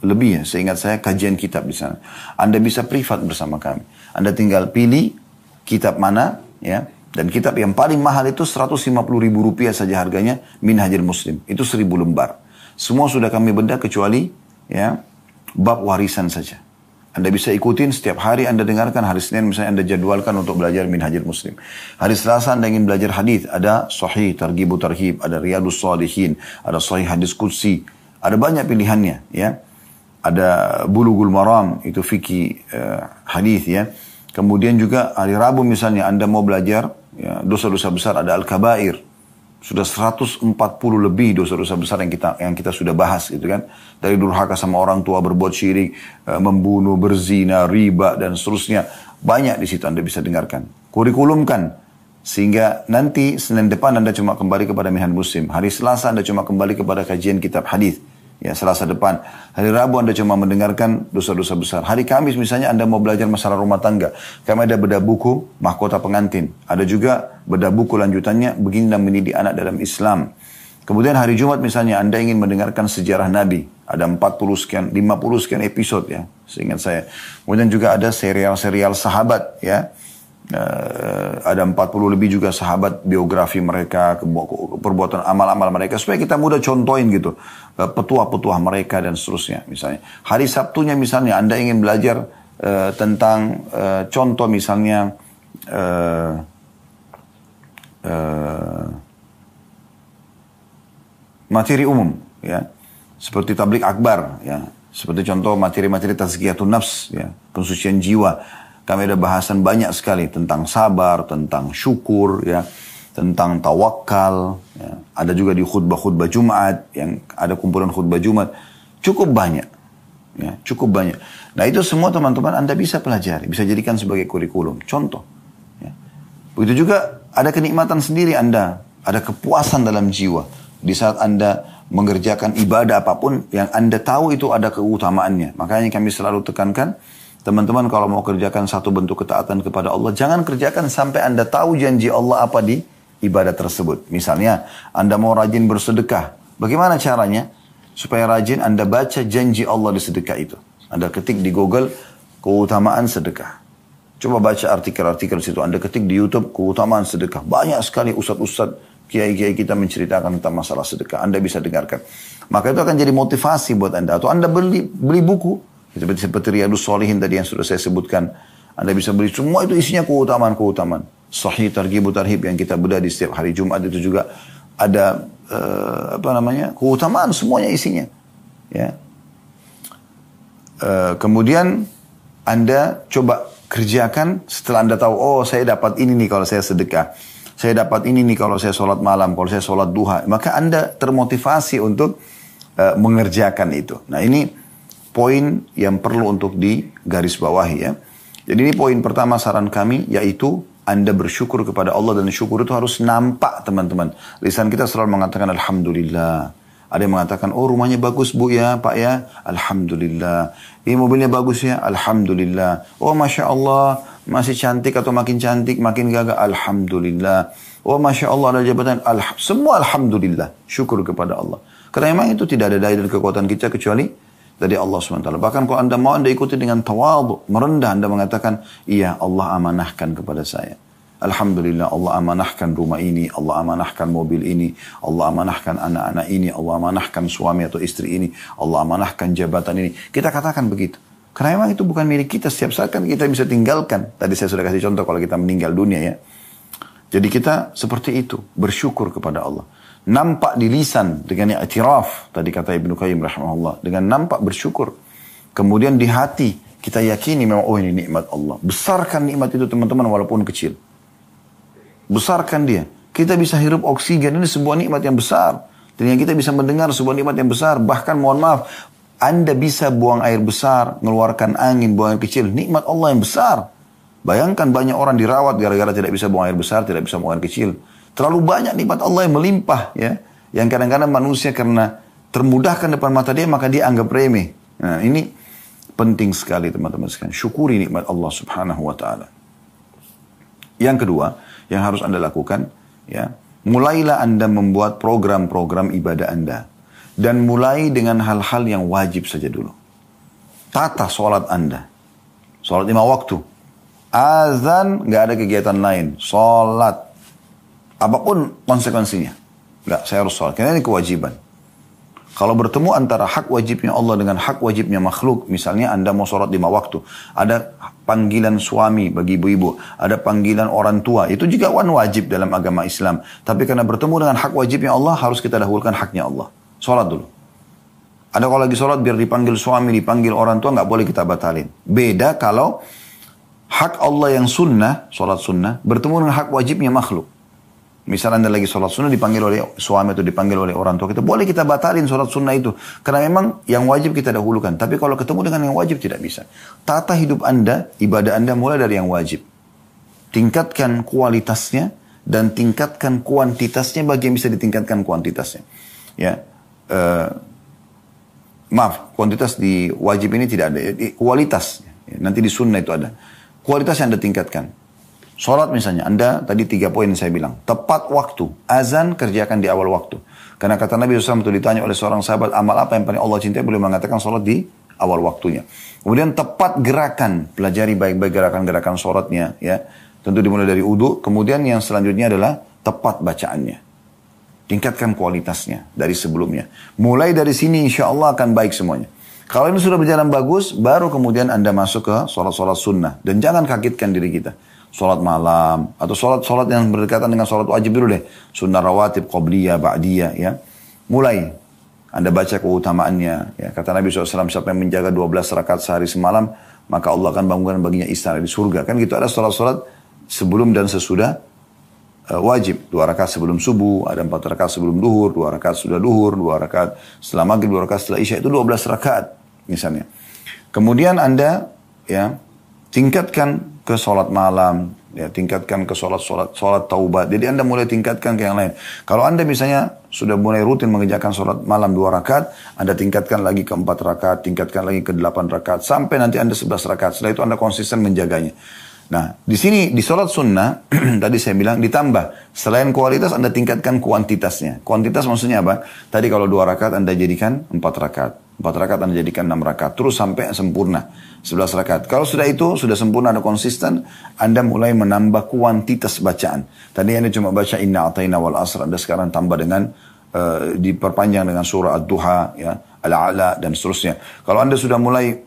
[SPEAKER 1] lebih ya, seingat saya kajian kitab di sana. Anda bisa privat bersama kami. Anda tinggal pilih kitab mana, ya. Dan kitab yang paling mahal itu 150.000 rupiah saja harganya, Minhajul Muslim. Itu 1000 lembar. Semua sudah kami bedah kecuali ya bab warisan saja. Anda bisa ikutin setiap hari Anda dengarkan. Hari Senin misalnya Anda jadwalkan untuk belajar Minhajul Muslim. Hari Selasa Anda ingin belajar hadis, ada Sahih Targhib Tarhib, ada Riyadhus Shalihin, ada Sahih Hadis Qudsi. Ada banyak pilihannya ya. Ada Bulughul Maram, itu fikih hadis ya. Kemudian juga hari Rabu misalnya Anda mau belajar ya, dosa-dosa besar, ada Al-Kabair. Sudah 140 lebih dosa-dosa besar yang kita sudah bahas gitu kan. Dari durhaka sama orang tua, berbuat syirik, membunuh, berzina, riba dan seterusnya. Banyak di situ Anda bisa dengarkan. Kurikulumkan sehingga nanti Senin depan Anda cuma kembali kepada Minhajul Muslim. Hari Selasa Anda cuma kembali kepada kajian kitab hadis. Ya, Selasa depan. Hari Rabu Anda cuma mendengarkan dosa-dosa besar. Hari Kamis misalnya Anda mau belajar masalah rumah tangga. Kami ada bedah buku Mahkota Pengantin. Ada juga bedah buku lanjutannya Baginda Mendidik Anak dalam Islam. Kemudian hari Jumat misalnya Anda ingin mendengarkan sejarah Nabi. Ada 40 sekian, 50 sekian episode ya, seingat saya. Kemudian juga ada serial-serial sahabat ya. Ada 40 lebih juga sahabat, biografi mereka, perbuatan amal-amal mereka, supaya kita mudah contohin gitu petuah-petuah mereka dan seterusnya. Misalnya hari Sabtunya misalnya Anda ingin belajar tentang contoh misalnya materi umum ya, seperti tablik akbar ya, seperti contoh materi-materi tazkiyatun nafs ya, pensucian jiwa. Kami ada bahasan banyak sekali tentang sabar, tentang syukur, ya, tentang tawakal. Ya. Ada juga di khutbah-khutbah Jumat, yang ada kumpulan khutbah Jumat. Cukup banyak. Ya, cukup banyak. Nah itu semua teman-teman Anda bisa pelajari, bisa jadikan sebagai kurikulum. Contoh. Ya. Begitu juga ada kenikmatan sendiri Anda, ada kepuasan dalam jiwa. Di saat Anda mengerjakan ibadah apapun yang Anda tahu itu ada keutamaannya. Makanya kami selalu tekankan, teman-teman kalau mau kerjakan satu bentuk ketaatan kepada Allah, jangan kerjakan sampai Anda tahu janji Allah apa di ibadah tersebut. Misalnya, Anda mau rajin bersedekah. Bagaimana caranya? Supaya rajin Anda baca janji Allah di sedekah itu. Anda ketik di Google, keutamaan sedekah. Coba baca artikel-artikel situ. Anda ketik di YouTube, keutamaan sedekah. Banyak sekali ustadz-ustadz, kiai-kiai kita menceritakan tentang masalah sedekah. Anda bisa dengarkan. Maka itu akan jadi motivasi buat Anda. Atau Anda beli buku. Seperti Riyadhus Shalihin tadi yang sudah saya sebutkan. Anda bisa beli, semua itu isinya keutamaan-keutamaan. Sahih Targhib Tarhib yang kita bedah di setiap hari Jumat itu juga ada keutamaan semuanya isinya. Ya. Kemudian Anda coba kerjakan setelah Anda tahu, oh saya dapat ini nih kalau saya sedekah. Saya dapat ini nih kalau saya sholat malam, kalau saya sholat duha. Maka Anda termotivasi untuk mengerjakan itu. Nah ini poin yang perlu untuk digarisbawahi ya. Jadi ini poin pertama saran kami, yaitu Anda bersyukur kepada Allah, dan syukur itu harus nampak teman-teman. Lisan kita selalu mengatakan Alhamdulillah. Ada yang mengatakan, oh rumahnya bagus bu ya pak ya, Alhamdulillah. Ini mobilnya bagus ya, Alhamdulillah. Oh Masya Allah, masih cantik atau makin cantik, makin gagah, Alhamdulillah. Oh Masya Allah ada jabatan, semua Alhamdulillah. Syukur kepada Allah. Karena memang itu tidak ada daya dan kekuatan kita kecuali dari Allah SWT. Bahkan kalau Anda mau, Anda ikuti dengan tawadhu, merendah. Anda mengatakan, iya Allah amanahkan kepada saya. Alhamdulillah Allah amanahkan rumah ini, Allah amanahkan mobil ini, Allah amanahkan anak-anak ini, Allah amanahkan suami atau istri ini, Allah amanahkan jabatan ini. Kita katakan begitu. Karena memang itu bukan milik kita. Setiap saat kan kita bisa tinggalkan. Tadi saya sudah kasih contoh kalau kita meninggal dunia ya. Jadi kita seperti itu, bersyukur kepada Allah. Nampak di lisan dengan i'tiraf, tadi kata Ibnu Qayyim rahimahullah, dengan nampak bersyukur. Kemudian di hati kita yakini memang oh ini nikmat Allah. Besarkan nikmat itu teman-teman walaupun kecil. Besarkan dia. Kita bisa hirup oksigen, ini sebuah nikmat yang besar. Dan yang kita bisa mendengar sebuah nikmat yang besar. Bahkan mohon maaf, Anda bisa buang air besar, mengeluarkan angin, buang air kecil. Nikmat Allah yang besar. Bayangkan banyak orang dirawat gara-gara tidak bisa buang air besar, tidak bisa buang air kecil. Terlalu banyak nikmat Allah yang melimpah ya. Yang kadang-kadang manusia karena termudahkan depan mata dia, maka dia anggap remeh. Nah ini penting sekali teman-teman sekalian. Syukuri nikmat Allah subhanahu wa ta'ala. Yang kedua, yang harus Anda lakukan, ya, mulailah Anda membuat program-program ibadah Anda. Dan mulai dengan hal-hal yang wajib saja dulu. Tata sholat Anda. Sholat 5 waktu. Azan, nggak ada kegiatan lain. Sholat. Apapun konsekuensinya. Enggak, saya harus sholat. Karena ini kewajiban. Kalau bertemu antara hak wajibnya Allah dengan hak wajibnya makhluk. Misalnya Anda mau sholat 5 waktu. Ada panggilan suami bagi ibu-ibu. Ada panggilan orang tua. Itu juga wajib dalam agama Islam. Tapi karena bertemu dengan hak wajibnya Allah, harus kita dahulukan haknya Allah. Sholat dulu. Ada kalau lagi sholat biar dipanggil suami, dipanggil orang tua, nggak boleh kita batalin. Beda kalau hak Allah yang sunnah, sholat sunnah, bertemu dengan hak wajibnya makhluk. Misal Anda lagi sholat sunnah dipanggil oleh suami atau dipanggil oleh orang tua kita, boleh kita batalin sholat sunnah itu. Karena memang yang wajib kita dahulukan. Tapi kalau ketemu dengan yang wajib tidak bisa. Tata hidup Anda, ibadah Anda mulai dari yang wajib. Tingkatkan kualitasnya dan tingkatkan kuantitasnya bagi yang bisa ditingkatkan kuantitasnya. Ya, maaf, kuantitas di wajib ini tidak ada. Kualitas, nanti di sunnah itu ada. Kualitas yang Anda tingkatkan. Sholat misalnya, Anda tadi 3 poin yang saya bilang. Tepat waktu, azan kerjakan di awal waktu. Karena kata Nabi SAW itu ditanya oleh seorang sahabat, amal apa yang paling Allah cintai? Beliau mengatakan sholat di awal waktunya. Kemudian tepat gerakan, pelajari baik-baik gerakan-gerakan sholatnya. Ya. Tentu dimulai dari wudu. Kemudian yang selanjutnya adalah tepat bacaannya. Tingkatkan kualitasnya dari sebelumnya. Mulai dari sini insya Allah akan baik semuanya. Kalau ini sudah berjalan bagus, baru kemudian Anda masuk ke sholat-sholat sunnah. Dan jangan kagetkan diri kita. Sholat malam, atau sholat yang berdekatan dengan sholat wajib dulu deh. Sunnah rawatib, qobliyah, ba'diyah, ya. Mulai. Anda baca keutamaannya. Ya. Kata Nabi SAW, siapa yang menjaga 12 rakaat sehari semalam, maka Allah akan bangunkan baginya istana di surga. Kan gitu, ada sholat-sholat sebelum dan sesudah wajib. 2 rakaat sebelum subuh, ada 4 rakaat sebelum duhur, 2 rakaat sudah duhur, 2 rakaat setelah maghrib, 2 rakaat setelah isya. Itu 12 rakaat misalnya. Kemudian Anda ya tingkatkan ke sholat malam, ya, tingkatkan ke sholat taubat. Jadi Anda mulai tingkatkan ke yang lain. Kalau Anda misalnya sudah mulai rutin mengerjakan sholat malam 2 rakaat, Anda tingkatkan lagi ke 4 rakaat, tingkatkan lagi ke 8 rakaat, sampai nanti Anda 11 rakaat. Setelah itu Anda konsisten menjaganya. Nah, di sini di sholat sunnah, tadi saya bilang ditambah. Selain kualitas, Anda tingkatkan kuantitasnya. Kuantitas maksudnya apa? Tadi kalau 2 rakaat Anda jadikan 4 rakaat. 4 rakaat Anda jadikan 6 rakaat. Terus sampai sempurna. 11 rakaat. Kalau sudah itu, sudah sempurna, ada konsisten, Anda mulai menambah kuantitas bacaan. Tadi Anda cuma baca inna atayna wal asr. Anda sekarang tambah dengan, diperpanjang dengan surah ad-duha, ya, al-a'la, dan seterusnya. Kalau Anda sudah mulai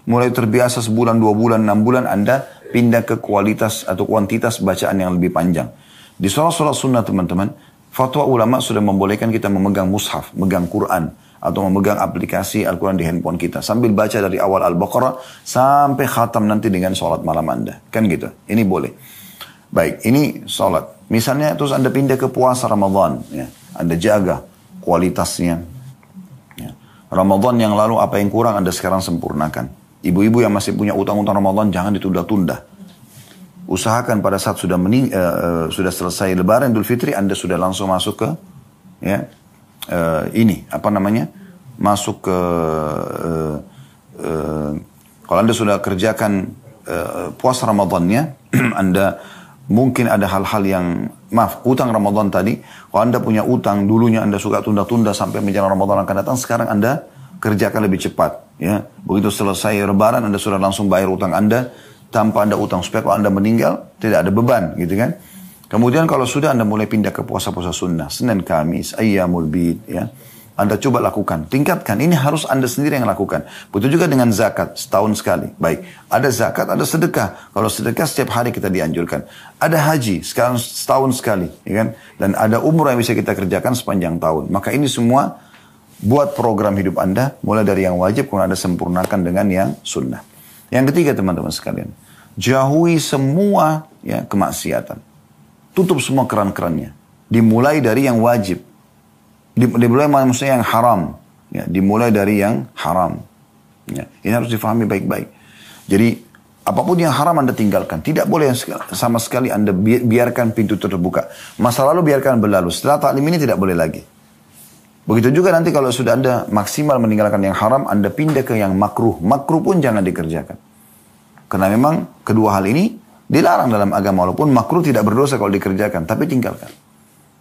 [SPEAKER 1] mulai terbiasa sebulan, 2 bulan, 6 bulan, Anda pindah ke kualitas atau kuantitas bacaan yang lebih panjang. Di sholat-sholat sunnah teman-teman, fatwa ulama sudah membolehkan kita memegang mushaf, memegang Quran, atau memegang aplikasi Al-Quran di handphone kita. Sambil baca dari awal Al-Baqarah sampai khatam nanti dengan sholat malam Anda. Kan gitu. Ini boleh. Baik, ini sholat. Misalnya terus Anda pindah ke puasa Ramadan. Ya. Anda jaga kualitasnya. Ramadan yang lalu apa yang kurang Anda sekarang sempurnakan. Ibu-ibu yang masih punya utang-utang Ramadan jangan ditunda-tunda. Usahakan pada saat sudah selesai Lebaran Idul Fitri Anda sudah langsung masuk ke masuk ke kalau Anda sudah kerjakan puasa Ramadannya Anda mungkin ada hal-hal yang utang Ramadan tadi, kalau Anda punya utang dulunya Anda suka tunda-tunda sampai menjelang Ramadan akan datang, sekarang Anda kerjakan lebih cepat ya. Begitu selesai Lebaran Anda sudah langsung bayar utang Anda tanpa Anda utang, supaya kalau Anda meninggal tidak ada beban gitu kan. Kemudian kalau sudah Anda mulai pindah ke puasa-puasa sunnah, Senin Kamis, Ayyamul Bid ya. Anda coba lakukan, tingkatkan. Ini harus Anda sendiri yang lakukan. Begitu juga dengan zakat, setahun sekali. Baik, ada zakat, ada sedekah. Kalau sedekah setiap hari kita dianjurkan. Ada haji, sekarang setahun sekali. Ya kan? Dan ada umrah yang bisa kita kerjakan sepanjang tahun. Maka ini semua buat program hidup Anda, mulai dari yang wajib, kemudian Anda sempurnakan dengan yang sunnah. Yang ketiga teman-teman sekalian, jauhi semua kemaksiatan. Tutup semua keran-kerannya. Dimulai dari yang wajib. Dimulai maksudnya yang haram. Ya, dimulai dari yang haram. Ya, ini harus difahami baik-baik. Jadi apapun yang haram Anda tinggalkan. Tidak boleh sama sekali Anda biarkan pintu terbuka. Masa lalu biarkan berlalu. Setelah taklim ini tidak boleh lagi. Begitu juga nanti kalau sudah Anda maksimal meninggalkan yang haram, Anda pindah ke yang makruh. Makruh pun jangan dikerjakan. Karena memang kedua hal ini dilarang dalam agama. Walaupun makruh tidak berdosa kalau dikerjakan. Tapi tinggalkan.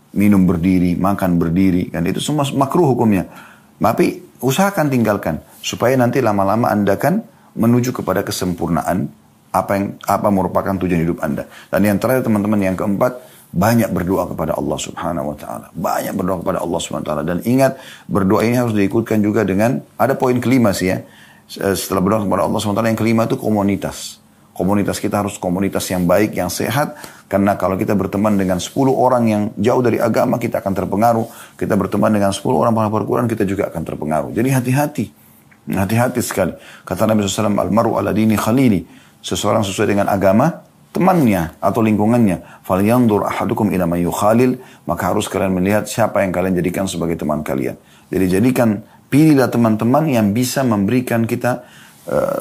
[SPEAKER 1] Minum berdiri, makan berdiri, kan itu semua makruh hukumnya. Tapi usahakan tinggalkan supaya nanti lama-lama Anda kan menuju kepada kesempurnaan apa merupakan tujuan hidup Anda. Dan yang terakhir teman-teman, yang keempat, banyak berdoa kepada Allah Subhanahu wa taala. Banyak berdoa kepada Allah Subhanahu wa taala, dan ingat berdoa ini harus diikutkan juga dengan ada poin kelima sih ya. Setelah berdoa kepada Allah Subhanahu wa taala, yang kelima itu komunitas. Komunitas kita harus komunitas yang baik, yang sehat. Karena kalau kita berteman dengan 10 orang yang jauh dari agama, kita akan terpengaruh. Kita berteman dengan 10 orang penghafal Quran, kita juga akan terpengaruh. Jadi hati-hati. Hati-hati sekali. Kata Nabi SAW, Al-maru ala dini khalili. Seseorang sesuai dengan agama temannya atau lingkungannya. Falyandur ahadukum ila man yukhalil. Maka harus kalian melihat siapa yang kalian jadikan sebagai teman kalian. Jadi pilihlah teman-teman yang bisa memberikan kita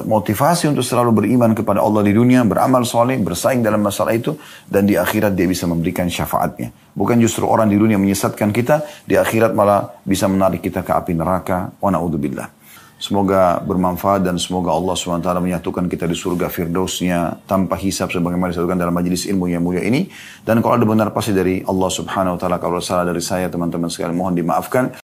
[SPEAKER 1] motivasi untuk selalu beriman kepada Allah di dunia, beramal soleh, bersaing dalam masalah itu, dan di akhirat dia bisa memberikan syafaatnya. Bukan justru orang di dunia menyesatkan kita, di akhirat malah bisa menarik kita ke api neraka. Wa na'udzubillah. Semoga bermanfaat dan semoga Allah SWT menyatukan kita di surga Firdausnya tanpa hisab sebagaimana disatukan dalam majelis ilmu yang mulia ini. Dan kalau ada benar pasti dari Allah Subhanahu wa taala, kalau salah dari saya teman-teman sekalian mohon dimaafkan.